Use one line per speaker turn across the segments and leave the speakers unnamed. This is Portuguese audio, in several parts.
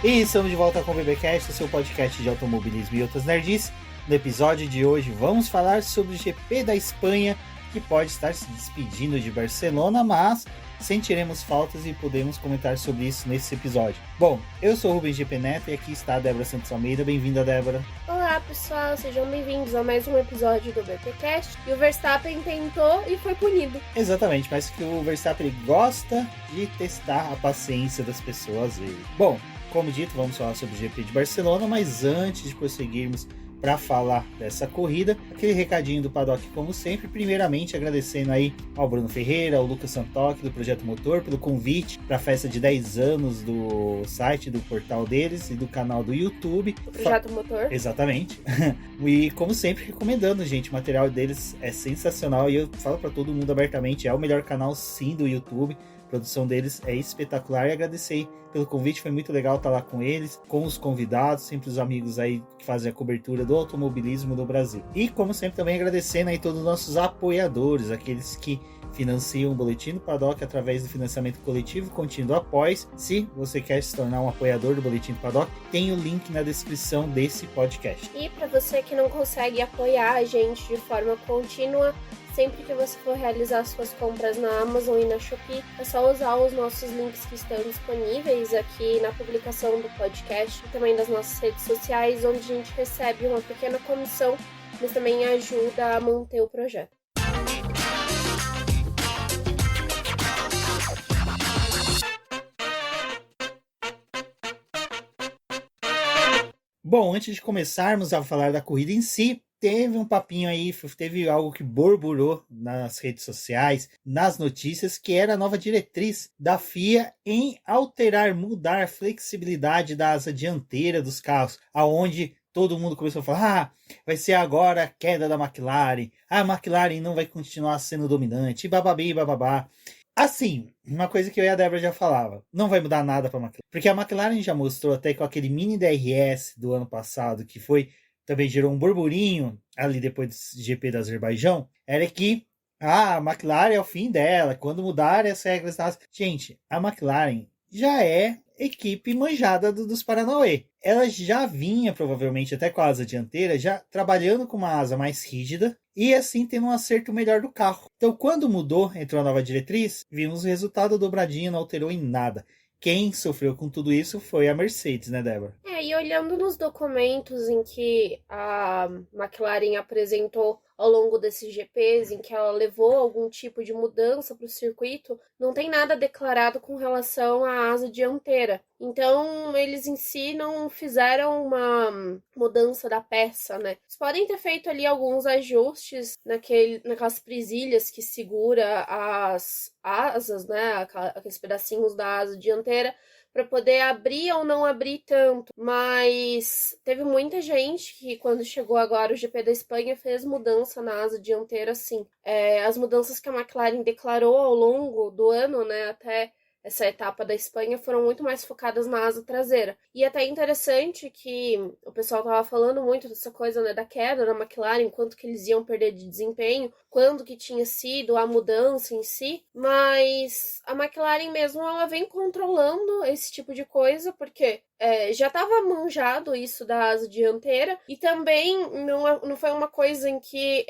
E estamos de volta com o BBcast, seu podcast de automobilismo e outras nerdices. No episódio de hoje vamos falar sobre o GP da Espanha, que pode estar se despedindo de Barcelona, mas sentiremos faltas e podemos comentar sobre isso nesse episódio. Bom, eu sou o Rubens GP Neto e aqui está a Débora Santos Almeida. Bem-vinda, Débora.
Olá, pessoal, sejam bem-vindos a mais um episódio do BBcast. E o Verstappen tentou e foi punido.
Exatamente, mas que o Verstappen ele gosta de testar a paciência das pessoas. Bom, como dito, vamos falar sobre o GP de Barcelona, mas antes de prosseguirmos para falar dessa corrida, aquele recadinho do Paddock como sempre, primeiramente agradecendo aí ao Bruno Ferreira, ao Lucas Santoc do Projeto Motor pelo convite para a festa de 10 anos do site, do portal deles e do canal do YouTube.
O Projeto Motor.
Exatamente. E como sempre recomendando, gente, o material deles é sensacional e eu falo para todo mundo abertamente, é o melhor canal sim do YouTube. A produção deles é espetacular e agradecer pelo convite, foi muito legal estar lá com eles, com os convidados, sempre os amigos aí que fazem a cobertura do automobilismo no Brasil. E como sempre também agradecendo aí todos os nossos apoiadores, aqueles que financiam o Boletim do Paddock através do financiamento coletivo contínuo do Apoies. Se você quer se tornar um apoiador do Boletim do Paddock, tem o link na descrição desse podcast.
E para você que não consegue apoiar a gente de forma contínua, sempre que você for realizar suas compras na Amazon e na Shopee, é só usar os nossos links que estão disponíveis aqui na publicação do podcast e também das nossas redes sociais, onde a gente recebe uma pequena comissão, mas também ajuda a manter o projeto.
Bom, antes de começarmos a falar da corrida em si, teve um papinho aí, teve algo que borburou nas redes sociais, nas notícias, que era a nova diretriz da FIA em alterar, mudar a flexibilidade da asa dianteira dos carros, aonde todo mundo começou a falar, vai ser agora a queda da McLaren, a McLaren não vai continuar sendo dominante, bababi, bababá. Assim, uma coisa que eu e a Débora já falava, não vai mudar nada para a McLaren, porque a McLaren já mostrou até com aquele mini DRS do ano passado, que foi também gerou um burburinho ali depois do GP do Azerbaijão, era que a McLaren é o fim dela, quando mudar as regras das... Gente, a McLaren já é equipe manjada dos Paranauê. Ela já vinha, provavelmente, até com a asa dianteira, já trabalhando com uma asa mais rígida e assim tendo um acerto melhor do carro. Então, quando mudou, entrou a nova diretriz, vimos o resultado dobradinho, não alterou em nada. Quem sofreu com tudo isso foi a Mercedes, né, Débora?
E olhando nos documentos em que a McLaren apresentou ao longo desses GPs, em que ela levou algum tipo de mudança para o circuito, não tem nada declarado com relação à asa dianteira. Então, eles em si não fizeram uma mudança da peça, né? Eles podem ter feito ali alguns ajustes naquelas presilhas que segura as asas, né? Aqueles pedacinhos da asa dianteira, para poder abrir ou não abrir tanto, mas teve muita gente que quando chegou agora o GP da Espanha fez mudança na asa dianteira, sim. As mudanças que a McLaren declarou ao longo do ano, né, até essa etapa da Espanha, foram muito mais focadas na asa traseira. E até interessante que o pessoal tava falando muito dessa coisa, né, da queda da McLaren, quanto que eles iam perder de desempenho, quando que tinha sido a mudança em si, mas a McLaren mesmo, ela vem controlando esse tipo de coisa, porque já estava manjado isso da asa dianteira, e também não foi uma coisa em que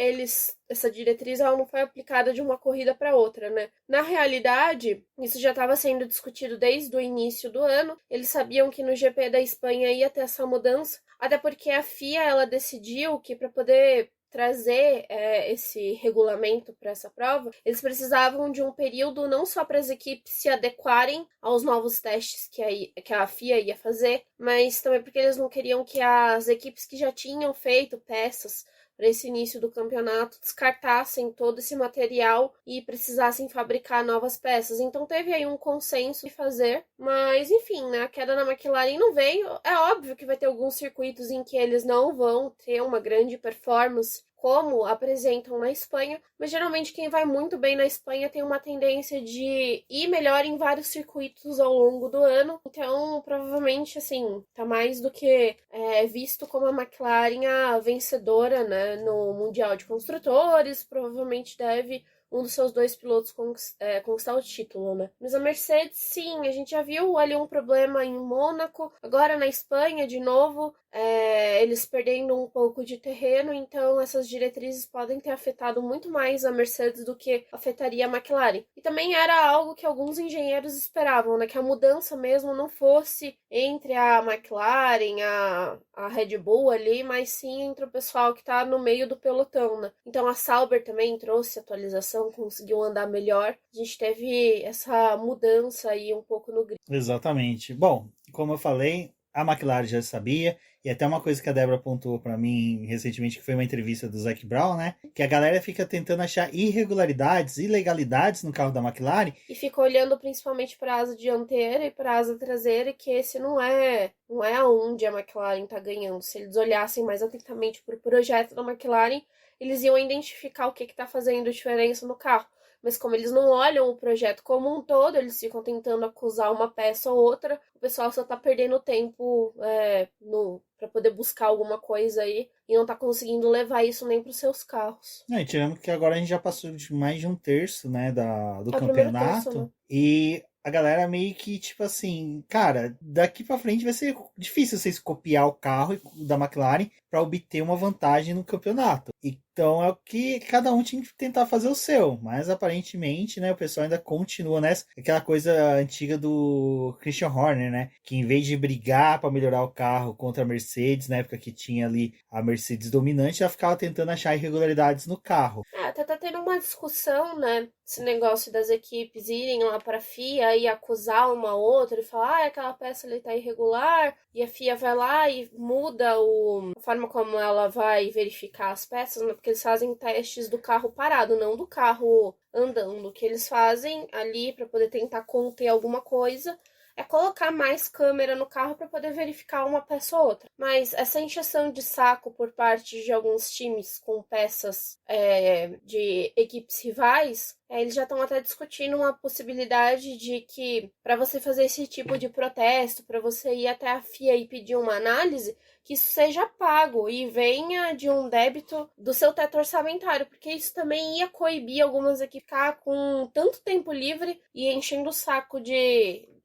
essa diretriz ela não foi aplicada de uma corrida para outra, né? Na realidade, isso já estava sendo discutido desde o início do ano, eles sabiam que no GP da Espanha ia ter essa mudança, até porque a FIA ela decidiu que para poder trazer esse regulamento para essa prova, eles precisavam de um período não só para as equipes se adequarem aos novos testes que a FIA ia fazer, mas também porque eles não queriam que as equipes que já tinham feito peças para esse início do campeonato descartassem todo esse material e precisassem fabricar novas peças. Então teve aí um consenso de fazer, mas enfim, né, a queda na McLaren não veio. É óbvio que vai ter alguns circuitos em que eles não vão ter uma grande performance, como apresentam na Espanha, mas geralmente quem vai muito bem na Espanha tem uma tendência de ir melhor em vários circuitos ao longo do ano, então provavelmente, assim, tá mais do que visto como a McLaren a vencedora, né, no Mundial de Construtores, provavelmente deve um dos seus dois pilotos conquistar o título, né? Mas a Mercedes, sim, a gente já viu ali um problema em Mônaco, agora na Espanha de novo, eles perdendo um pouco de terreno, então essas diretrizes podem ter afetado muito mais a Mercedes do que afetaria a McLaren. E também era algo que alguns engenheiros esperavam, né? Que a mudança mesmo não fosse entre a McLaren, a Red Bull ali, mas sim entre o pessoal que tá no meio do pelotão, né? Então a Sauber também trouxe atualização, conseguiu andar melhor. A gente teve essa mudança aí um pouco no grid.
Exatamente. Bom, como eu falei, a McLaren já sabia, e até uma coisa que a Débora apontou para mim recentemente, que foi uma entrevista do Zac Brown, né? Que a galera fica tentando achar irregularidades, ilegalidades no carro da McLaren.
E fica olhando principalmente para a asa dianteira e para a asa traseira, e que esse não é aonde a McLaren tá ganhando. Se eles olhassem mais atentamente para o projeto da McLaren, eles iam identificar o que tá fazendo diferença no carro. Mas como eles não olham o projeto como um todo, eles ficam tentando acusar uma peça ou outra, o pessoal só tá perdendo tempo para poder buscar alguma coisa aí e não tá conseguindo levar isso nem pros seus carros.
E tirando que agora a gente já passou de mais de um terço, né, do
É o primeiro
campeonato.
terço, né?
E a galera meio que, tipo assim, cara, daqui pra frente vai ser difícil vocês copiar o carro da McLaren para obter uma vantagem no campeonato. Então é o que cada um tinha que tentar fazer o seu. Mas aparentemente, né, o pessoal ainda continua nessa. Aquela coisa antiga do Christian Horner, né? Que em vez de brigar para melhorar o carro contra a Mercedes, na época que tinha ali a Mercedes dominante, ela ficava tentando achar irregularidades no carro.
Até tá tendo uma discussão, né? Esse negócio das equipes irem lá pra FIA e acusar uma outra e falar, aquela peça ali tá irregular, e a FIA vai lá e muda a forma como ela vai verificar as peças, né? Porque eles fazem testes do carro parado, não do carro andando. O que eles fazem ali para poder tentar conter alguma coisa é colocar mais câmera no carro para poder verificar uma peça ou outra. Mas essa encheção de saco por parte de alguns times com peças de equipes rivais, eles já estão até discutindo uma possibilidade de que, para você fazer esse tipo de protesto, para você ir até a FIA e pedir uma análise, que isso seja pago e venha de um débito do seu teto orçamentário, porque isso também ia coibir algumas equipes ficar com tanto tempo livre e enchendo o saco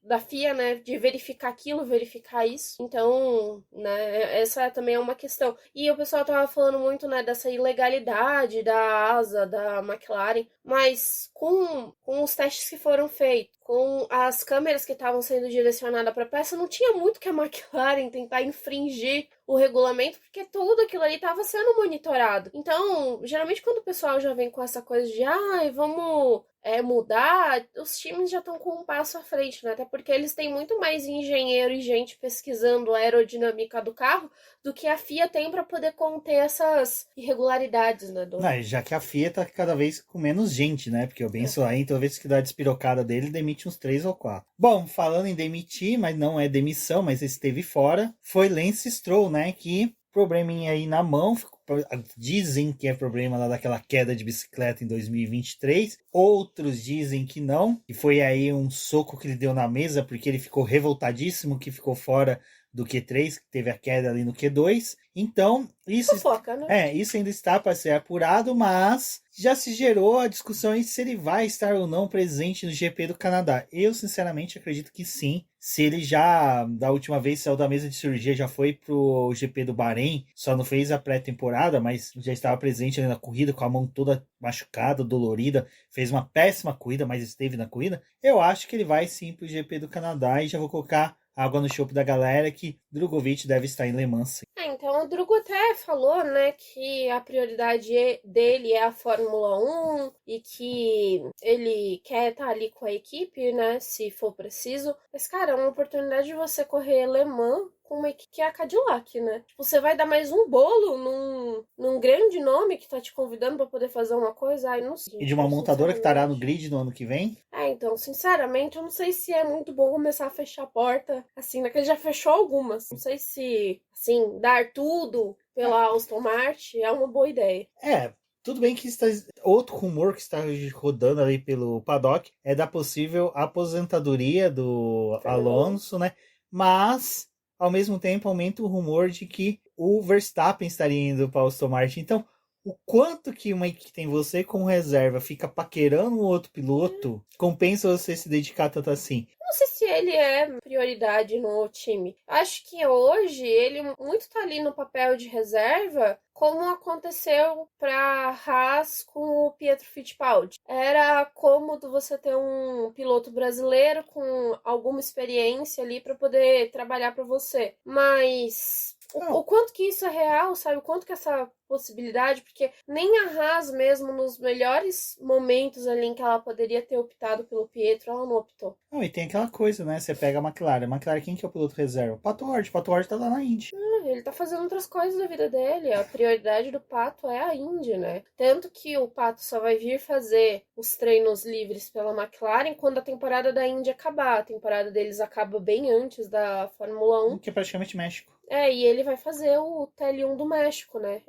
da FIA, né, de verificar aquilo, verificar isso. Então, né, essa também é uma questão. E o pessoal tava falando muito, né, dessa ilegalidade da asa, da McLaren, mas com os testes que foram feitos, com as câmeras que estavam sendo direcionadas para a peça, não tinha muito que a McLaren tentar infringir o regulamento, porque tudo aquilo ali estava sendo monitorado. Então, geralmente quando o pessoal já vem com essa coisa de vamos mudar, os times já estão com um passo à frente, né? Até porque eles têm muito mais engenheiro e gente pesquisando a aerodinâmica do carro do que a FIA tem para poder conter essas irregularidades, né,
já que a FIA tá cada vez com menos gente, né? Porque o Ben Solaim, toda vez que dá a despirocada dele, demite uns 3 ou 4. Bom, falando em demitir, mas não é demissão, mas esteve fora, foi Lance Stroll, né? Que probleminha aí na mão, dizem que é problema lá daquela queda de bicicleta em 2023, outros dizem que não, e foi aí um soco que ele deu na mesa, porque ele ficou revoltadíssimo que ficou fora do Q3, que teve a queda ali no Q2. Então,
fofoca, né?
Isso ainda está para ser apurado, mas já se gerou a discussão em se ele vai estar ou não presente no GP do Canadá. Eu, sinceramente, acredito que sim. Se ele já, da última vez, saiu da mesa de cirurgia, já foi pro GP do Bahrein, só não fez a pré-temporada, mas já estava presente ali na corrida, com a mão toda machucada, dolorida, fez uma péssima corrida, mas esteve na corrida. Eu acho que ele vai sim pro GP do Canadá e já vou colocar água no chope da galera que Drogovic deve estar em Le Mans.
Então o Drugo até falou, né, que a prioridade dele é a Fórmula 1 e que ele quer estar ali com a equipe, né, se for preciso. Mas, cara, é uma oportunidade de você correr Le Mans com uma equipe que é a Cadillac, né? Você vai dar mais um bolo num grande nome que tá te convidando pra poder fazer uma coisa? Ai, não sei.
E de uma montadora que estará no grid no ano que vem?
Então, sinceramente, eu não sei se é muito bom começar a fechar a porta, assim, né? Que ele já fechou algumas. Não sei se, assim, dar tudo pela Aston Martin é uma boa ideia.
Tudo bem que outro rumor que está rodando ali pelo paddock é da possível aposentadoria do Alonso, né? Mas, ao mesmo tempo, aumenta o rumor de que o Verstappen estaria indo para o Aston Martin. Então, o quanto que uma equipe que tem você como reserva fica paquerando um outro piloto, compensa você se dedicar tanto assim.
Não sei se ele é prioridade no time. Acho que hoje ele muito tá ali no papel de reserva, como aconteceu para Haas com o Pietro Fittipaldi. Era cômodo você ter um piloto brasileiro com alguma experiência ali para poder trabalhar para você. Mas o quanto que isso é real, sabe? O quanto que essa possibilidade, porque nem a Haas mesmo, nos melhores momentos ali em que ela poderia ter optado pelo Pietro, ela não optou.
Não, e tem aquela coisa, né? Você pega a McLaren. A McLaren, quem que é o piloto reserva? O Pato Ward. O Pato Ward tá lá na Indy.
Ele tá fazendo outras coisas da vida dele. A prioridade do Pato é a Indy, né? Tanto que o Pato só vai vir fazer os treinos livres pela McLaren quando a temporada da Indy acabar. A temporada deles acaba bem antes da Fórmula 1.
Que é praticamente México.
E ele vai fazer o TL1 do México, né?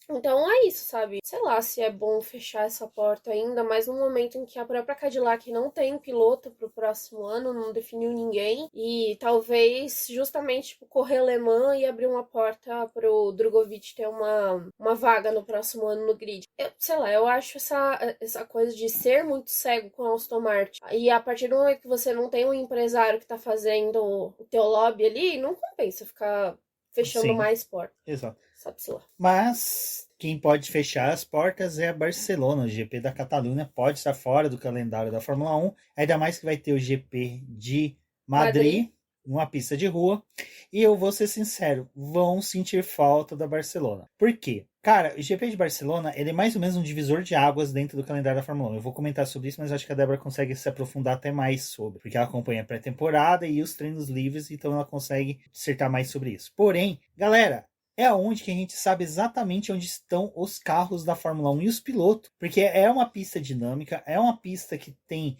Então é isso, sabe? Sei lá se é bom fechar essa porta ainda, mas no momento em que a própria Cadillac não tem piloto pro próximo ano, não definiu ninguém, e talvez justamente tipo, correr Le Mans e abrir uma porta pro Drogovic ter uma vaga no próximo ano no grid. Sei lá, eu acho essa coisa de ser muito cego com a Aston Martin, e a partir do momento que você não tem um empresário que tá fazendo o teu lobby ali, não compensa ficar fechando mais portas.
Exato.
Sabe-se lá.
Mas quem pode fechar as portas é a Barcelona. O GP da Catalunha pode estar fora do calendário da Fórmula 1, ainda mais que vai ter o GP de Madrid, uma pista de rua. E eu vou ser sincero, vão sentir falta da Barcelona. Por quê? Cara, o GP de Barcelona, ele é mais ou menos um divisor de águas dentro do calendário da Fórmula 1. Eu vou comentar sobre isso, mas acho que a Débora consegue se aprofundar até mais sobre, porque ela acompanha a pré-temporada e os treinos livres, então ela consegue dissertar mais sobre isso. Porém, galera, é onde que a gente sabe exatamente onde estão os carros da Fórmula 1 e os pilotos, porque é uma pista dinâmica, é uma pista que tem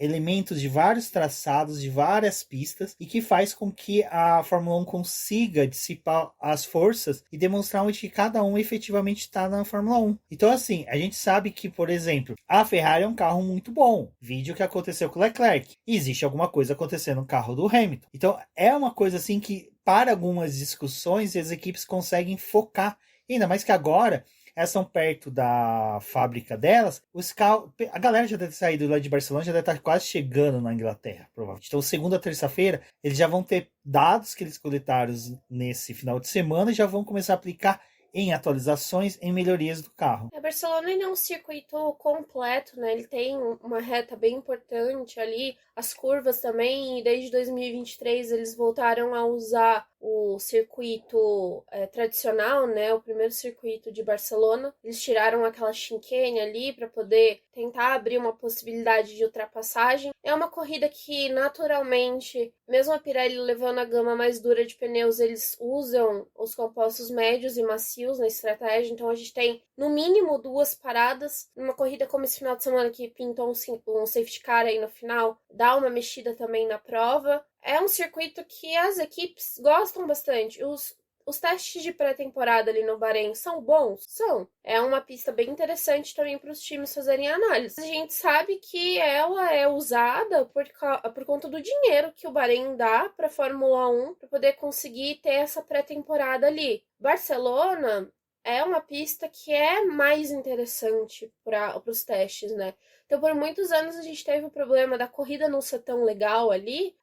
elementos de vários traçados, de várias pistas, e que faz com que a Fórmula 1 consiga dissipar as forças e demonstrar onde cada um efetivamente está na Fórmula 1. Então, assim, a gente sabe que, por exemplo, a Ferrari é um carro muito bom. Vídeo que aconteceu com o Leclerc. E existe alguma coisa acontecendo no carro do Hamilton. Então, é uma coisa assim que, para algumas discussões, as equipes conseguem focar. E ainda mais que agora elas estão perto da fábrica delas, os carros, a galera já deve ter saído lá de Barcelona, já deve estar quase chegando na Inglaterra, provavelmente. Então, segunda, terça-feira, eles já vão ter dados que eles coletaram nesse final de semana e já vão começar a aplicar em atualizações, em melhorias do carro.
A Barcelona ainda é um circuito completo, né? Ele tem uma reta bem importante ali, as curvas também, e desde 2023 eles voltaram a usar o circuito tradicional, né? O primeiro circuito de Barcelona. Eles tiraram aquela chicane ali para poder tentar abrir uma possibilidade de ultrapassagem. É uma corrida que naturalmente, mesmo a Pirelli levando a gama mais dura de pneus, eles usam os compostos médios e macios na estratégia. Então a gente tem no mínimo 2 paradas. Numa corrida como esse final de semana que pintou um safety car aí no final, dá uma mexida também na prova. É um circuito que as equipes gostam bastante. Os testes de pré-temporada ali no Bahrein são bons? São. É uma pista bem interessante também para os times fazerem análise. A gente sabe que ela é usada por conta do dinheiro que o Bahrein dá para a Fórmula 1 para poder conseguir ter essa pré-temporada ali. Barcelona é uma pista que é mais interessante para os testes, né? Então, por muitos anos a gente teve o problema da corrida não ser tão legal ali,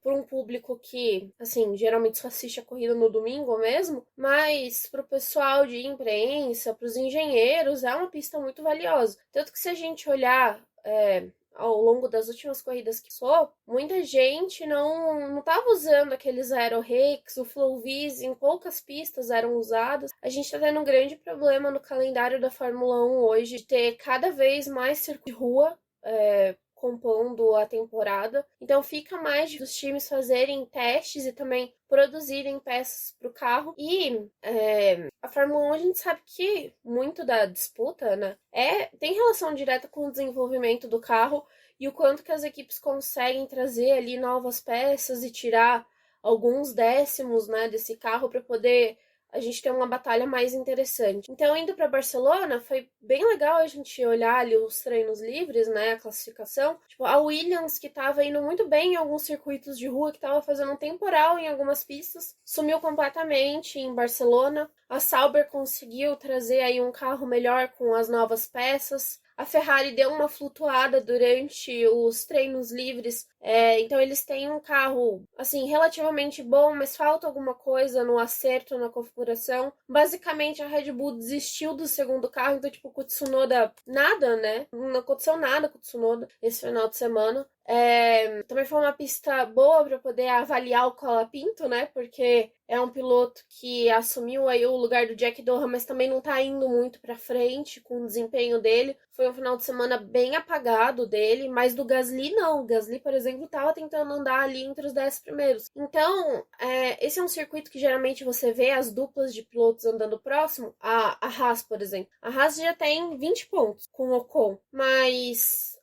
por um público que, assim, geralmente só assiste a corrida no domingo mesmo, mas pro pessoal de imprensa, pros engenheiros, é uma pista muito valiosa. Tanto que se a gente olhar ao longo das últimas corridas que sou, muita gente não tava usando aqueles aero-rex, o Flowvis, em poucas pistas eram usados. A gente tá tendo um grande problema no calendário da Fórmula 1 hoje, de ter cada vez mais circuito de rua, compondo a temporada. Então fica mais dos times fazerem testes e também produzirem peças para o carro. E a Fórmula 1 a gente sabe que muito da disputa, né, tem relação direta com o desenvolvimento do carro e o quanto que as equipes conseguem trazer ali novas peças e tirar alguns décimos, né, desse carro para poder a gente ter uma batalha mais interessante. Então, indo para Barcelona, foi bem legal a gente olhar ali os treinos livres, né, a classificação. Tipo, a Williams, que tava indo muito bem em alguns circuitos de rua, que tava fazendo um temporal em algumas pistas, sumiu completamente em Barcelona. A Sauber conseguiu trazer aí um carro melhor com as novas peças. A Ferrari deu uma flutuada durante os treinos livres, então eles têm um carro, assim, relativamente bom, mas falta alguma coisa no acerto, na configuração. Basicamente, a Red Bull desistiu do segundo carro, então, tipo, com o Tsunoda, nada, né? Não aconteceu nada com o Tsunoda esse final de semana. Também foi uma pista boa para poder avaliar o Colapinto, né? Porque é um piloto que assumiu aí o lugar do Jack Dohan, mas também não tá indo muito para frente com o desempenho dele. Foi um final de semana bem apagado dele, mas do Gasly não. O Gasly, por exemplo, tava tentando andar ali entre os 10 primeiros. Então, esse é um circuito que geralmente você vê as duplas de pilotos andando próximo. A Haas, por exemplo. A Haas já tem 20 pontos com o Ocon, mas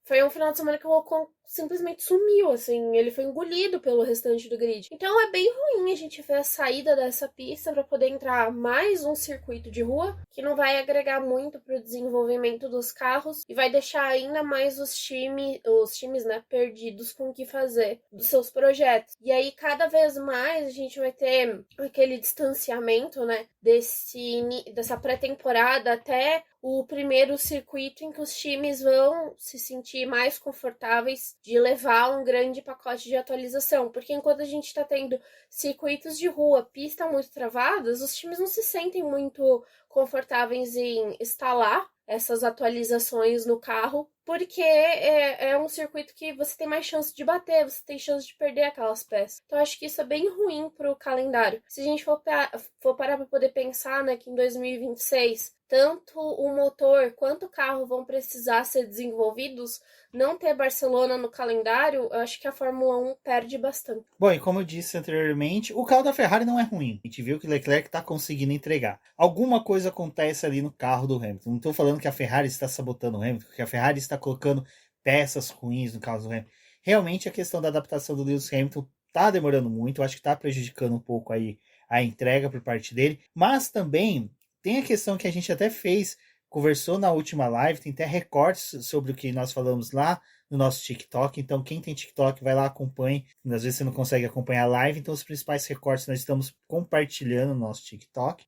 foi um final de semana que o Ocon simplesmente sumiu, assim, ele foi engolido pelo restante do grid. Então é bem ruim a gente ver a saída dessa pista para poder entrar mais um circuito de rua, que não vai agregar muito para o desenvolvimento dos carros e vai deixar ainda mais os times, né, perdidos com o que fazer dos seus projetos. E aí, cada vez mais, a gente vai ter aquele distanciamento, né, dessa pré-temporada até o primeiro circuito em que os times vão se sentir mais confortáveis de levar um grande pacote de atualização, porque enquanto a gente está tendo circuitos de rua, pista muito travadas, os times não se sentem muito confortáveis em instalar essas atualizações no carro, porque é um circuito que você tem mais chance de bater, você tem chance de perder aquelas peças. Então, acho que isso é bem ruim para o calendário. Se a gente for parar para poder pensar, né, que em 2026 tanto o motor quanto o carro vão precisar ser desenvolvidos, não ter Barcelona no calendário, eu acho que a Fórmula 1 perde bastante.
Bom, e como eu disse anteriormente, o carro da Ferrari não é ruim. A gente viu que o Leclerc está conseguindo entregar. Alguma coisa acontece ali no carro do Hamilton. Não estou falando que a Ferrari está sabotando o Hamilton, que a Ferrari está colocando peças ruins no carro do Hamilton. Realmente a questão da adaptação do Lewis Hamilton está demorando muito. Eu acho que está prejudicando um pouco aí a entrega por parte dele. Mas também tem a questão que a gente até conversou na última live, tem até recortes sobre o que nós falamos lá no nosso TikTok. Então, quem tem TikTok, vai lá, acompanhe. Às vezes você não consegue acompanhar a live, então os principais recortes nós estamos compartilhando no nosso TikTok.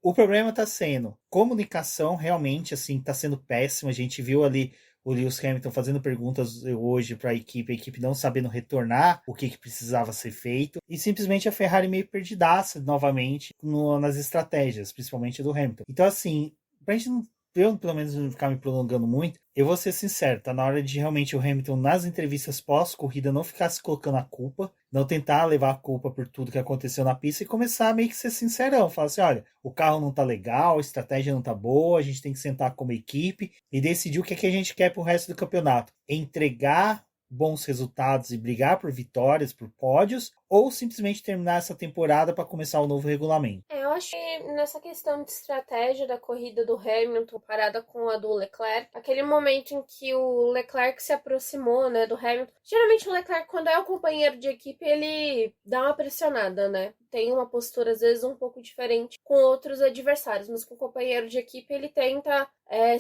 O problema está sendo comunicação, realmente, assim, está sendo péssima. A gente viu ali o Lewis Hamilton fazendo perguntas hoje para a equipe não sabendo retornar o que precisava ser feito, e simplesmente a Ferrari meio perdidaça novamente nas estratégias, principalmente do Hamilton. Então, assim, pra gente eu pelo menos não ficar me prolongando muito, eu vou ser sincero, tá na hora de realmente o Hamilton, nas entrevistas pós-corrida, não ficar se colocando a culpa, não tentar levar a culpa por tudo que aconteceu na pista e começar a meio que ser sincerão, falar assim, olha, o carro não tá legal, a estratégia não tá boa, a gente tem que sentar como equipe e decidir o que a gente quer pro resto do campeonato. Entregar bons resultados e brigar por vitórias, por pódios, ou simplesmente terminar essa temporada para começar o novo regulamento.
Eu acho que nessa questão de estratégia da corrida do Hamilton comparada com a do Leclerc, aquele momento em que o Leclerc se aproximou, né, do Hamilton, geralmente o Leclerc, quando é o companheiro de equipe, ele dá uma pressionada, né? Tem uma postura, às vezes, um pouco diferente com outros adversários, mas com o companheiro de equipe ele tenta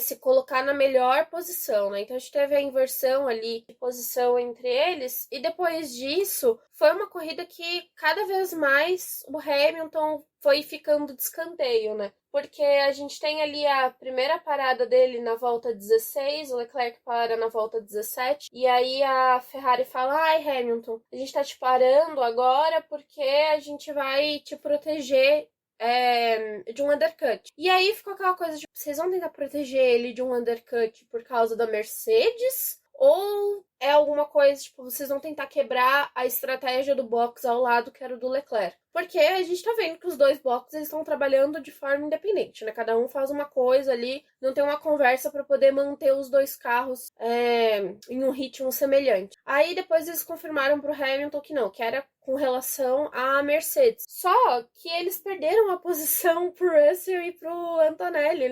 se colocar na melhor posição, né? Então a gente teve a inversão ali de posição entre eles, e depois disso foi uma corrida que cada vez mais o Hamilton foi ficando de escanteio, né? Porque a gente tem ali a primeira parada dele na volta 16, o Leclerc para na volta 17, e aí a Ferrari fala, ai Hamilton, a gente tá te parando agora porque a gente vai te proteger de um undercut. E aí ficou aquela coisa de, vocês vão tentar proteger ele de um undercut por causa da Mercedes? Ou é alguma coisa, tipo, vocês vão tentar quebrar a estratégia do box ao lado, que era o do Leclerc? Porque a gente tá vendo que os dois boxes eles estão trabalhando de forma independente, né? Cada um faz uma coisa ali, não tem uma conversa para poder manter os dois carros em um ritmo semelhante. Aí depois eles confirmaram pro Hamilton que não, que era com relação à Mercedes. Só que eles perderam a posição pro Russell e pro Antonelli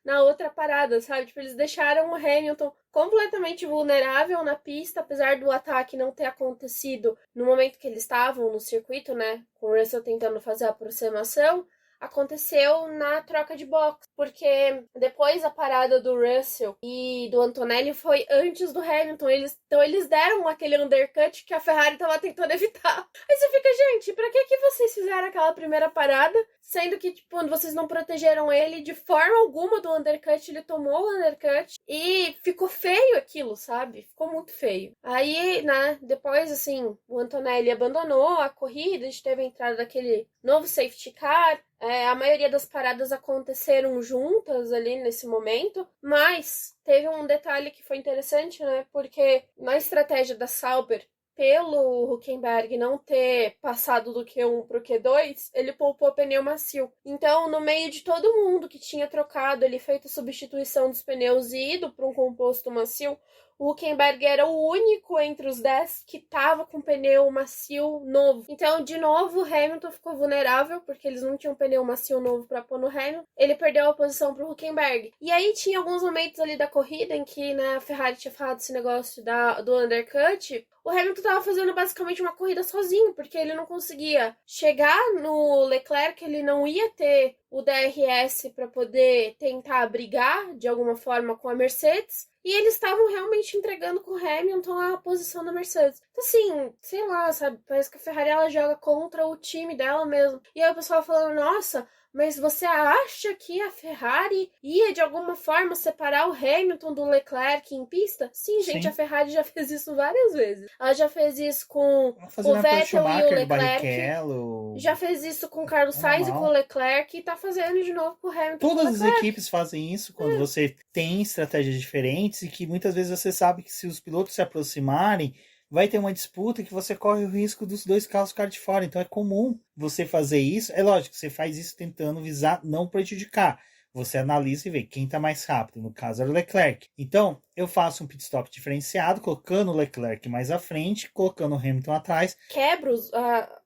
na outra parada, sabe? Tipo, eles deixaram o Hamilton completamente vulnerável na pista, apesar do ataque não ter acontecido no momento que eles estavam no circuito, né? Com o Russell tentando fazer a aproximação. Aconteceu na troca de box, porque depois a parada do Russell e do Antonelli foi antes do Hamilton, então eles deram aquele undercut que a Ferrari tava tentando evitar. Aí você fica, gente, pra que vocês fizeram aquela primeira parada, sendo que, tipo, vocês não protegeram ele de forma alguma do undercut, ele tomou o undercut e ficou feio aquilo, sabe? Ficou muito feio. Aí, né, depois, assim, o Antonelli abandonou a corrida, a gente teve a entrada daquele novo safety car. A maioria das paradas aconteceram juntas ali nesse momento, mas teve um detalhe que foi interessante, né? Porque na estratégia da Sauber, pelo Hülkenberg não ter passado do Q1 pro Q2, ele poupou pneu macio. Então, no meio de todo mundo que tinha trocado, ele feito a substituição dos pneus e ido para um composto macio, o Hülkenberg era o único entre os 10 que tava com pneu macio novo. Então, de novo, o Hamilton ficou vulnerável, porque eles não tinham pneu macio novo para pôr no Hamilton. Ele perdeu a posição pro Hülkenberg. E aí tinha alguns momentos ali da corrida em que, né, a Ferrari tinha falado esse negócio do undercut. O Hamilton tava fazendo basicamente uma corrida sozinho, porque ele não conseguia chegar no Leclerc, ele não ia ter o DRS para poder tentar brigar de alguma forma com a Mercedes. E eles estavam realmente entregando com o Hamilton a posição da Mercedes. Então, assim, sei lá, sabe? Parece que a Ferrari ela joga contra o time dela mesmo. E aí o pessoal falando, nossa, mas você acha que a Ferrari ia de alguma forma separar o Hamilton do Leclerc em pista? Sim, gente,
Sim.
a Ferrari já fez isso várias vezes. Ela já fez isso com o Vettel e o Leclerc. Já fez isso com o Carlos Sainz e com o Leclerc e tá fazendo de novo com o Hamilton.
Todas as equipes fazem isso quando você tem estratégias diferentes e que muitas vezes você sabe que se os pilotos se aproximarem, vai ter uma disputa que você corre o risco dos dois carros ficarem de fora. Então é comum você fazer isso. É lógico, você faz isso tentando visar não prejudicar. Você analisa e vê quem está mais rápido. No caso, era o Leclerc. Então, eu faço um pit stop diferenciado, colocando o Leclerc mais à frente, colocando o Hamilton atrás.
Quebro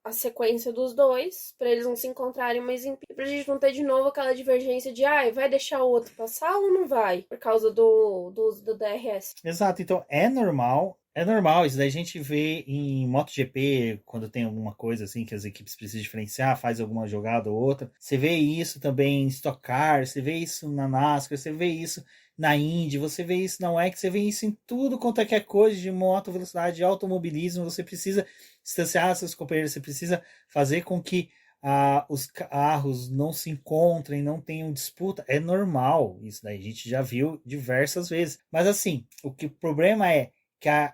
a sequência dos dois, para eles não se encontrarem mais em pista, pra gente não ter de novo aquela divergência de vai deixar o outro passar ou não vai? Por causa do DRS.
Exato, então é normal. É normal, isso daí a gente vê em MotoGP, quando tem alguma coisa assim que as equipes precisam diferenciar, faz alguma jogada ou outra. Você vê isso também em Stock Car, você vê isso na NASCAR, você vê isso na Indy, você vê isso na WEC, você vê isso em tudo quanto é que é coisa de moto, velocidade, de automobilismo. Você precisa distanciar seus companheiros, você precisa fazer com que os carros não se encontrem, não tenham disputa. É normal, isso daí a gente já viu diversas vezes. Mas assim, o problema é que a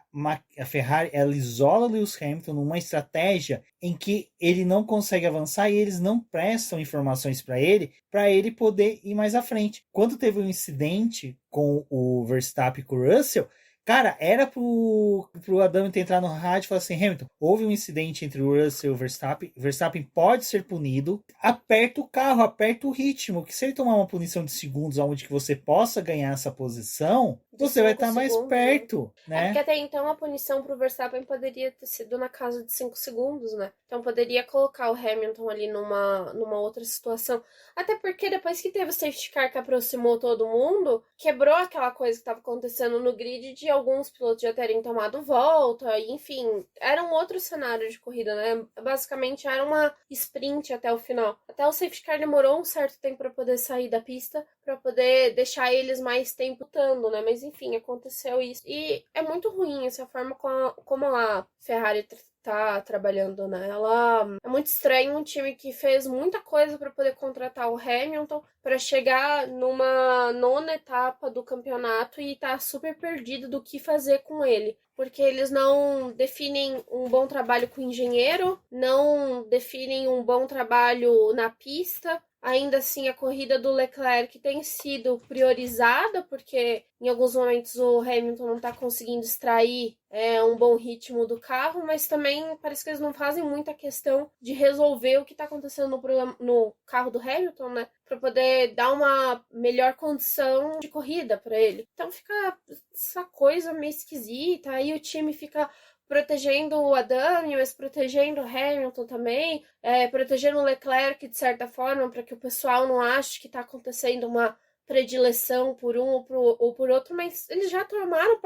Ferrari ela isola Lewis Hamilton numa estratégia em que ele não consegue avançar e eles não prestam informações para ele poder ir mais à frente. Quando teve um incidente com o Verstappen e com o Russell, cara, era pro Adam entrar no rádio e falar assim, Hamilton, houve um incidente entre o Russell e o Verstappen, Verstappen pode ser punido, aperta o carro, aperta o ritmo, que se ele tomar uma punição de segundos onde que você possa ganhar essa posição, você vai estar mais perto, né?
Porque até então a punição pro Verstappen poderia ter sido na casa de 5 segundos, né? Então poderia colocar o Hamilton ali numa outra situação. Até porque depois que teve o safety car que aproximou todo mundo, quebrou aquela coisa que estava acontecendo no grid de alguns pilotos já terem tomado volta, enfim, era um outro cenário de corrida, né? Basicamente era uma sprint até o final. Até o safety car demorou um certo tempo para poder sair da pista, para poder deixar eles mais tempo lutando, né? Mas enfim, aconteceu isso. E é muito ruim essa forma como a Ferrari tá trabalhando, né? Ela é muito estranho, um time que fez muita coisa para poder contratar o Hamilton para chegar numa nona etapa do campeonato e tá super perdido do que fazer com ele. Porque eles não definem um bom trabalho com o engenheiro, não definem um bom trabalho na pista. Ainda assim, a corrida do Leclerc tem sido priorizada, porque em alguns momentos o Hamilton não está conseguindo extrair um bom ritmo do carro, mas também parece que eles não fazem muita questão de resolver o que está acontecendo no carro do Hamilton, né? Para poder dar uma melhor condição de corrida para ele. Então fica essa coisa meio esquisita, aí o time fica protegendo o Adam, mas protegendo o Hamilton também, protegendo o Leclerc de certa forma, para que o pessoal não ache que está acontecendo uma predileção por um ou por outro, mas eles já tomaram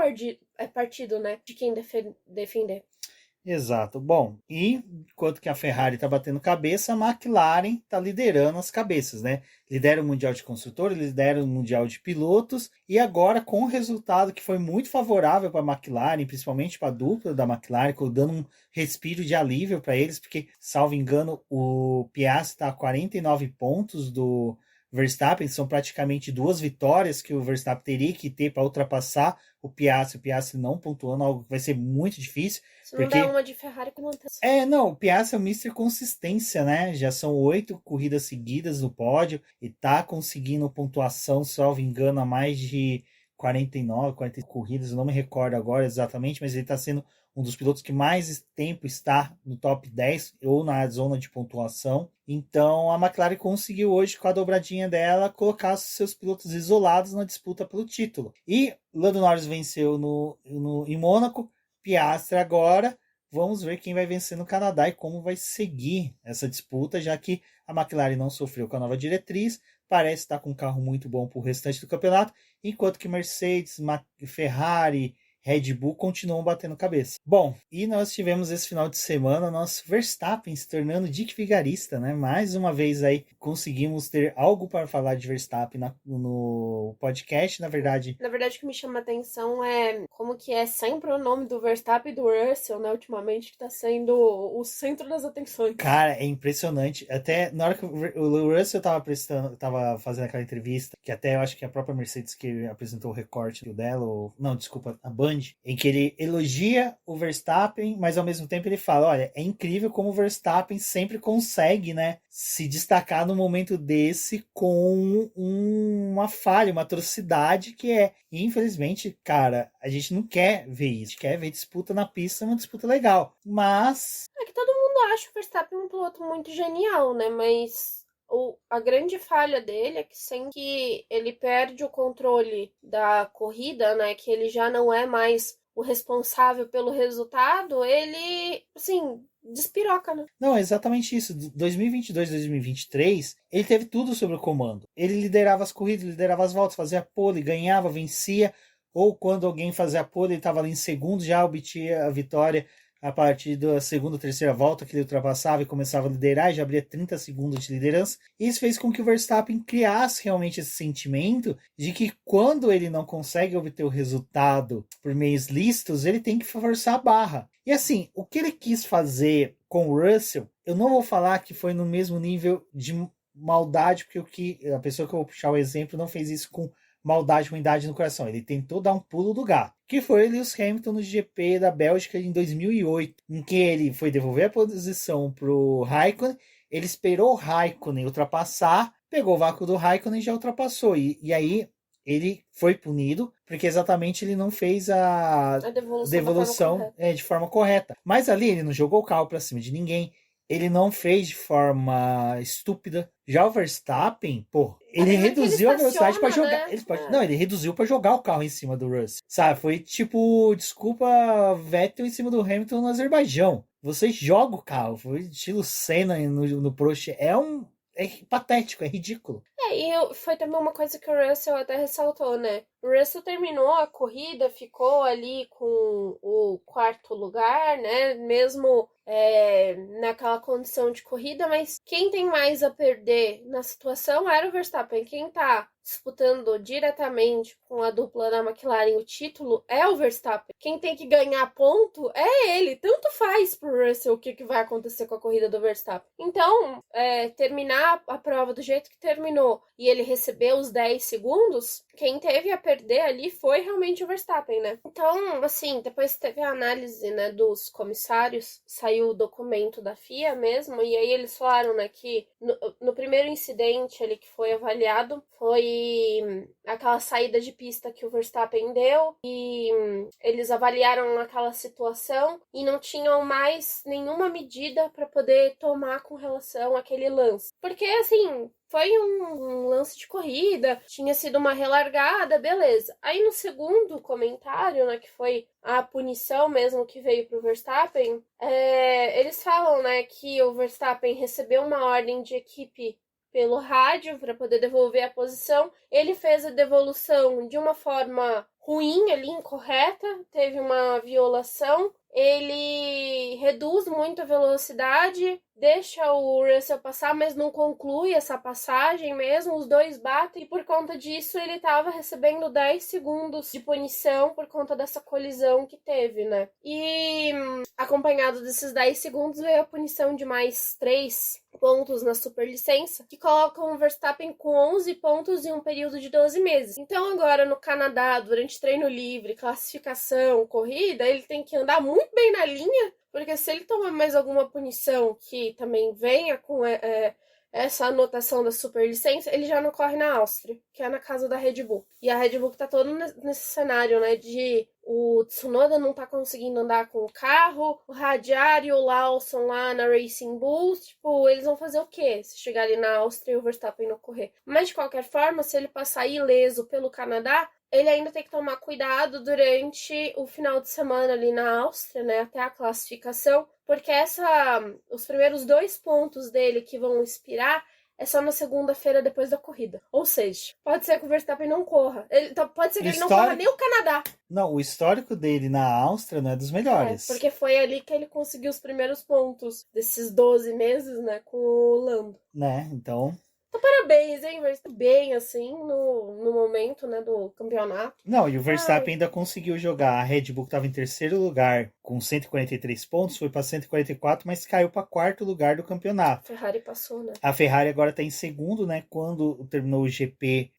partido, né, de quem defender.
Exato. Bom, e enquanto que a Ferrari está batendo cabeça, a McLaren está liderando as cabeças, né? Lidera o Mundial de Construtores, lidera o Mundial de Pilotos, e agora com o resultado que foi muito favorável para a McLaren, principalmente para a dupla da McLaren, dando um respiro de alívio para eles, porque, salvo engano, o Piastri está a 49 pontos do Verstappen, são praticamente 2 vitórias que o Verstappen teria que ter para ultrapassar o Piastri não pontuando, algo que vai ser muito difícil.
Se não der uma de Ferrari com manutenção.
Não, o Piastri é o Mr. Consistência, né? Já são 8 corridas seguidas no pódio e tá conseguindo pontuação, salvo engano, a mais de 49, 40 corridas, eu não me recordo agora exatamente, mas ele está sendo um dos pilotos que mais tempo está no top 10 ou na zona de pontuação. Então a McLaren conseguiu hoje, com a dobradinha dela, colocar seus pilotos isolados na disputa pelo título. E Lando Norris venceu em Mônaco, Piastri agora. Vamos ver quem vai vencer no Canadá e como vai seguir essa disputa, já que a McLaren não sofreu com a nova diretriz, parece estar com um carro muito bom para o restante do campeonato, enquanto que Mercedes, Ferrari, Red Bull continuam batendo cabeça. Bom, e nós tivemos esse final de semana nosso Verstappen se tornando Dick Vigarista, né? Mais uma vez aí conseguimos ter algo para falar de Verstappen no podcast. Na verdade,
o que me chama a atenção é como que é sempre o nome do Verstappen e do Russell, né? Ultimamente, que tá sendo o centro das atenções.
Cara, é impressionante. Até na hora que o Russell tava fazendo aquela entrevista, que até eu acho que a própria Mercedes que apresentou o recorte dela, não, desculpa, a Band, em que ele elogia o Verstappen, mas ao mesmo tempo ele fala, olha, é incrível como o Verstappen sempre consegue, né, se destacar no momento desse com uma falha, uma atrocidade que é, e infelizmente, cara, a gente não quer ver isso, a gente quer ver disputa na pista, uma disputa legal, mas...
É que todo mundo acha o Verstappen um piloto muito genial, né, mas... a grande falha dele é que sempre que ele perde o controle da corrida, né, que ele já não é mais o responsável pelo resultado, ele, assim, despiroca, né?
Não, é exatamente isso. 2022, 2023, ele teve tudo sob o comando. Ele liderava as corridas, liderava as voltas, fazia pole, ganhava, vencia, ou quando alguém fazia pole, ele estava ali em segundo, já obtinha a vitória a partir da segunda, terceira volta, que ele ultrapassava e começava a liderar, e já abria 30 segundos de liderança. Isso fez com que o Verstappen criasse realmente esse sentimento de que quando ele não consegue obter o resultado por meios lícitos, ele tem que forçar a barra. E assim, o que ele quis fazer com o Russell, eu não vou falar que foi no mesmo nível de maldade, porque a pessoa que eu vou puxar o exemplo não fez isso com maldade, ruindade no coração. Ele tentou dar um pulo do gato, que foi o Lewis Hamilton no GP da Bélgica em 2008, em que ele foi devolver a posição para o Raikkonen, ele esperou o Raikkonen ultrapassar, pegou o vácuo do Raikkonen e já ultrapassou. E aí ele foi punido, porque exatamente ele não fez a devolução de forma correta. Mas ali ele não jogou o carro para cima de ninguém, ele não fez de forma estúpida. Já o Verstappen, ele reduziu a velocidade para jogar. Né? Não, ele reduziu para jogar o carro em cima do Russell. Sabe? Foi tipo, desculpa, Vettel em cima do Hamilton no Azerbaijão. Você joga o carro. Foi estilo Senna no Prost. É patético, é ridículo.
E foi também uma coisa que o Russell até ressaltou, né? O Russell terminou a corrida, ficou ali com o quarto lugar, né? Mesmo naquela condição de corrida, mas quem tem mais a perder na situação era o Verstappen. Quem tá disputando diretamente com a dupla da McLaren o título é o Verstappen. Quem tem que ganhar ponto é ele. Tanto faz pro Russell o que vai acontecer com a corrida do Verstappen. Então, terminar a prova do jeito que terminou e ele recebeu os 10 segundos, quem teve a perder ali foi realmente o Verstappen, né? Então, assim, depois teve a análise, né, dos comissários, saiu o documento da FIA mesmo, e aí eles falaram, né, que no primeiro incidente ali que foi avaliado, foi aquela saída de pista que o Verstappen deu, e eles avaliaram aquela situação e não tinham mais nenhuma medida para poder tomar com relação àquele lance. Porque, assim, foi um lance de corrida, tinha sido uma relargada, beleza. Aí no segundo comentário, né, que foi a punição mesmo que veio pro Verstappen, eles falam, né, que o Verstappen recebeu uma ordem de equipe pelo rádio para poder devolver a posição. Ele fez a devolução de uma forma ruim, ali, incorreta, teve uma violação. Ele reduz muito a velocidade, deixa o Russell passar, mas não conclui essa passagem mesmo, os dois batem, e por conta disso ele estava recebendo 10 segundos de punição por conta dessa colisão que teve, né? E acompanhado desses 10 segundos veio a punição de mais 3 pontos na superlicença, que colocam o Verstappen com 11 pontos em um período de 12 meses. Então agora no Canadá, durante treino livre, classificação, corrida, ele tem que andar muito bem na linha, porque se ele tomar mais alguma punição que também venha com essa anotação da superlicença, ele já não corre na Áustria, que é na casa da Red Bull. E a Red Bull tá todo nesse cenário, né, de o Tsunoda não tá conseguindo andar com o carro, o Hadjar e o Lawson lá na Racing Bull, tipo, eles vão fazer o quê? Se chegar ali na Áustria e o Verstappen não correr. Mas, de qualquer forma, se ele passar ileso pelo Canadá, ele ainda tem que tomar cuidado durante o final de semana ali na Áustria, né, até a classificação, porque os primeiros 2 pontos dele que vão expirar é só na segunda-feira depois da corrida. Ou seja, pode ser que o Verstappen não corra. Pode ser que ele não corra nem o Canadá.
Não, o histórico dele na Áustria não é dos melhores.
Porque foi ali que ele conseguiu os primeiros pontos desses 12 meses, né, com o Lando.
Né, então...
Então, parabéns, hein, Verstappen, bem, assim, no momento, né, do campeonato.
Não, e o Verstappen ainda conseguiu jogar. A Red Bull, que estava em terceiro lugar, com 143 pontos, foi para 144, mas caiu para quarto lugar do campeonato.
A Ferrari passou, né?
A Ferrari agora está em segundo, né? Quando terminou o GP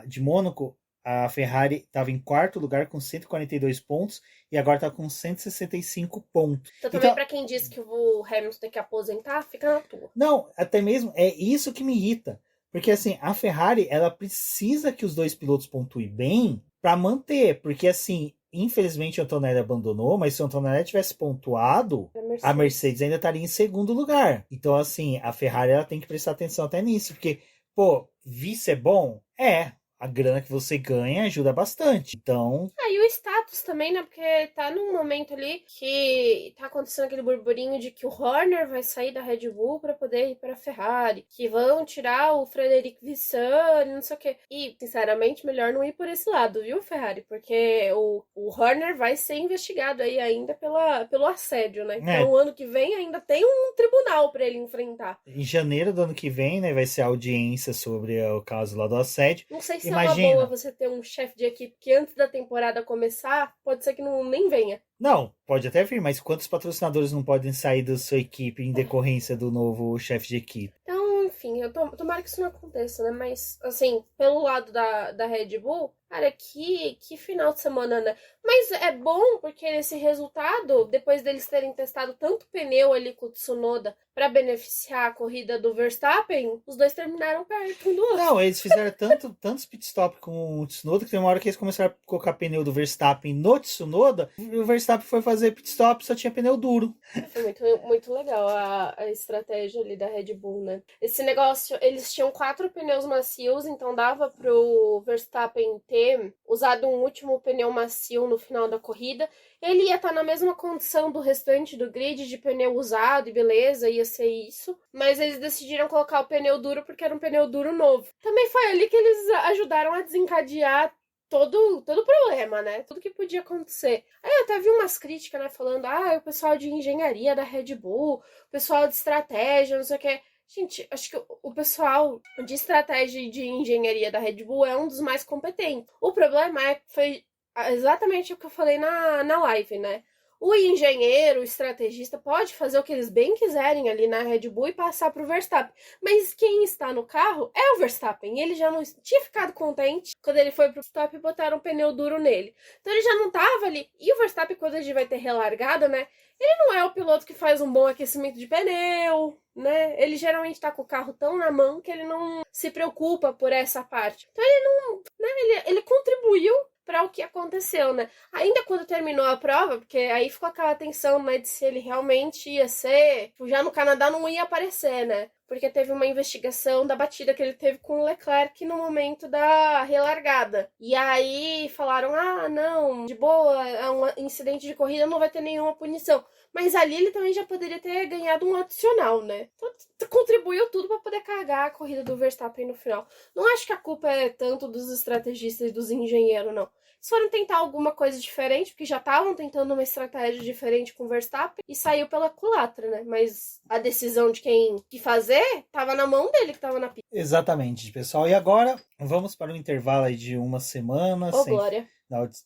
de Mônaco, a Ferrari estava em quarto lugar com 142 pontos e agora está com 165 pontos.
Então também para quem disse que o Hamilton tem que aposentar, fica na tua.
Não, até mesmo é isso que me irrita. Porque assim, a Ferrari, ela precisa que os dois pilotos pontuem bem para manter. Porque assim, infelizmente o Antonelli abandonou, mas se o Antonelli tivesse pontuado, a Mercedes ainda estaria em segundo lugar. Então assim, a Ferrari ela tem que prestar atenção até nisso. Porque, pô, vice é bom? É. A grana que você ganha ajuda bastante. Então...
e o status também, né? Porque tá num momento ali que tá acontecendo aquele burburinho de que o Horner vai sair da Red Bull pra poder ir pra Ferrari. Que vão tirar o Frederic Vissani, não sei o quê. E, sinceramente, melhor não ir por esse lado, viu, Ferrari? Porque o Horner vai ser investigado aí ainda pelo assédio, né? Então, o ano que vem ainda tem um tribunal pra ele enfrentar.
Em janeiro do ano que vem, né? Vai ser a audiência sobre o caso lá do assédio.
Não sei se é uma boa você ter um chefe de equipe que antes da temporada começar, pode ser que nem venha.
Não, pode até vir, mas quantos patrocinadores não podem sair da sua equipe em decorrência do novo chefe de equipe?
Então, enfim, tomara que isso não aconteça, né? Mas, assim, pelo lado da Red Bull, cara, que final de semana, né? Mas é bom porque esse resultado, depois deles terem testado tanto pneu ali com o Tsunoda para beneficiar a corrida do Verstappen, os dois terminaram perto um do outro.
Não, eles fizeram tantos pitstop com o Tsunoda que tem uma hora que eles começaram a colocar pneu do Verstappen no Tsunoda e o Verstappen foi fazer pitstop e só tinha pneu duro.
Foi muito, muito legal a estratégia ali da Red Bull, né? Esse negócio, eles tinham 4 pneus macios, então dava pro Verstappen ter usado um último pneu macio no final da corrida. Ele ia estar na mesma condição do restante do grid de pneu usado e beleza, ia ser isso. Mas eles decidiram colocar o pneu duro porque era um pneu duro novo. Também foi ali que eles ajudaram a desencadear todo o problema, né? Tudo que podia acontecer. Aí eu até vi umas críticas, né? Falando, o pessoal de engenharia da Red Bull, o pessoal de estratégia, não sei o que. Gente, acho que o pessoal de estratégia e de engenharia da Red Bull é um dos mais competentes. O problema foi exatamente o que eu falei na live, né? O engenheiro, o estrategista pode fazer o que eles bem quiserem ali na Red Bull e passar para o Verstappen. Mas quem está no carro é o Verstappen. Ele já não tinha ficado contente quando ele foi para o stop e botaram um pneu duro nele. Então ele já não estava ali. E o Verstappen, quando a gente vai ter relargada, né? Ele não é o piloto que faz um bom aquecimento de pneu, né? Ele geralmente está com o carro tão na mão que ele não se preocupa por essa parte. Então ele não... né? Ele contribuiu para o que aconteceu, né? Ainda quando terminou a prova, porque aí ficou aquela tensão, né, de se ele realmente ia ser... Já no Canadá não ia aparecer, né? Porque teve uma investigação da batida que ele teve com o Leclerc no momento da relargada. E aí falaram, não, de boa, é um incidente de corrida, não vai ter nenhuma punição. Mas ali ele também já poderia ter ganhado um adicional, né? Então contribuiu tudo para poder cagar a corrida do Verstappen no final. Não acho que a culpa é tanto dos estrategistas e dos engenheiros, não. Eles foram tentar alguma coisa diferente, porque já estavam tentando uma estratégia diferente com o Verstappen e saiu pela culatra, né? Mas a decisão de quem que fazer tava na mão dele, que tava na pista.
Exatamente, pessoal. E agora vamos para um intervalo aí de uma semana
Glória.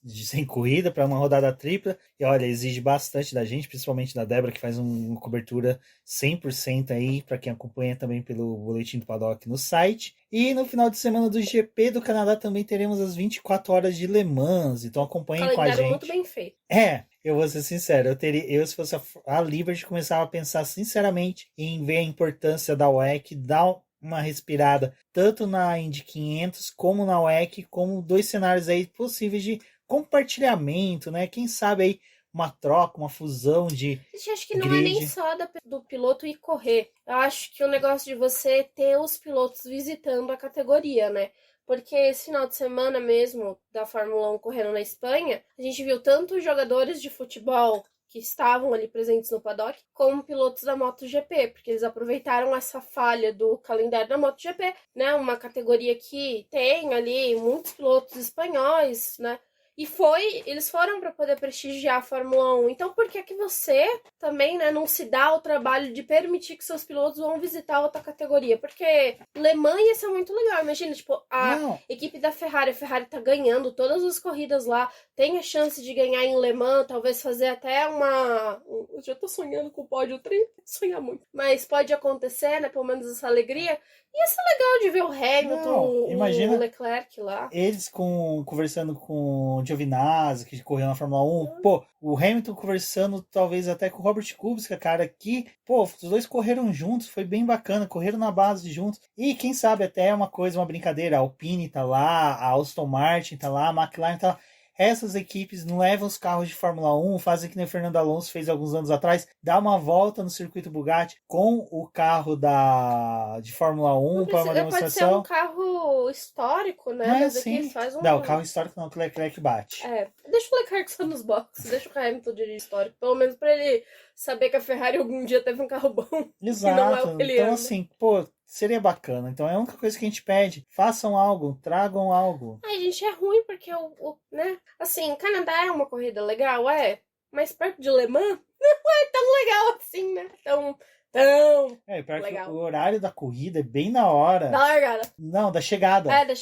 sem corrida para uma rodada tripla. E olha, exige bastante da gente, principalmente da Débora, que faz uma cobertura 100% aí, para quem acompanha também pelo Boletim do Paddock no site. E no final de semana do GP do Canadá também teremos as 24 horas de Le Mans. Então acompanhem com a gente.
Muito bem feito.
Eu vou ser sincero, eu se fosse a Liberty começava a pensar sinceramente em ver a importância da WEC, dar uma respirada tanto na Indy 500 como na WEC, como dois cenários aí possíveis de compartilhamento, né? Quem sabe aí uma troca, uma fusão de
Eu acho que não é nem só do piloto ir correr. Eu acho que o negócio de você ter os pilotos visitando a categoria, né? Porque esse final de semana mesmo da Fórmula 1 correndo na Espanha, a gente viu tanto jogadores de futebol que estavam ali presentes no paddock, como pilotos da MotoGP, porque eles aproveitaram essa falha do calendário da MotoGP, né? Uma categoria que tem ali muitos pilotos espanhóis, né? E eles foram para poder prestigiar a Fórmula 1. Então, por que você também, né, não se dá o trabalho de permitir que seus pilotos vão visitar outra categoria? Porque Le Mans ia ser muito legal. Imagina, tipo, equipe da Ferrari. A Ferrari tá ganhando todas as corridas lá. Tem a chance de ganhar em Le Mans, talvez fazer até uma... Eu já tô sonhando com o pódio 30, sonhar muito. Mas pode acontecer, né, pelo menos essa alegria. Ia ser legal de ver o Hamilton,
imagina
o Leclerc lá.
Eles conversando com o Giovinazzi, que correu na Fórmula 1. Pô, o Hamilton conversando talvez até com o Robert Kubica, cara, que, pô, os dois correram juntos, foi bem bacana, correram na base juntos. E quem sabe até uma brincadeira, a Alpine tá lá, a Aston Martin tá lá, a McLaren tá lá. Essas equipes não levam os carros de Fórmula 1, fazem que nem o Fernando Alonso fez alguns anos atrás, dá uma volta no circuito Bugatti com o carro de Fórmula 1 para uma demonstração.
Pode ser um carro histórico, né? Mas
sim.
Faz um...
Não, o carro histórico não, que o Leclerc bate.
Deixa o Leclerc só nos boxes, deixa o Hamilton dirigir histórico, pelo menos para ele saber que a Ferrari algum dia teve um carro bom.
Exato. Não é o que ele então, assim, pô, seria bacana. Então é a única coisa que a gente pede. Façam algo, tragam algo.
Ai, gente, é ruim porque né? Assim, Canadá é uma corrida legal, mas perto de Le Mans não é tão legal assim, né? Tão
legal. O horário da corrida é bem na hora.
Da largada.
Não, da chegada.
Da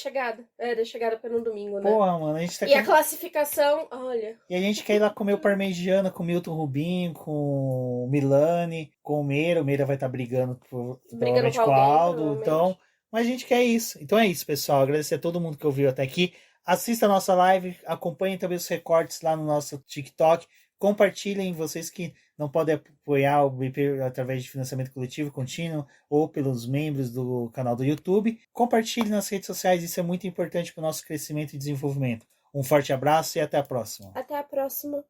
chegada para no domingo, né?
Porra, mano, a gente tá
a classificação, olha.
E a gente quer ir lá comer o parmegiana com o Milton Rubinho, com o Milani, com o Meira. O Meira vai estar brigando provavelmente com o Aldo. Então, mas a gente quer isso. Então é isso, pessoal. Agradecer a todo mundo que ouviu até aqui. Assista a nossa live, acompanhem também os recortes lá no nosso TikTok. Compartilhem, vocês que não podem apoiar o BP através de financiamento coletivo contínuo ou pelos membros do canal do YouTube. Compartilhem nas redes sociais, isso é muito importante para o nosso crescimento e desenvolvimento. Um forte abraço e até a próxima.
Até a próxima.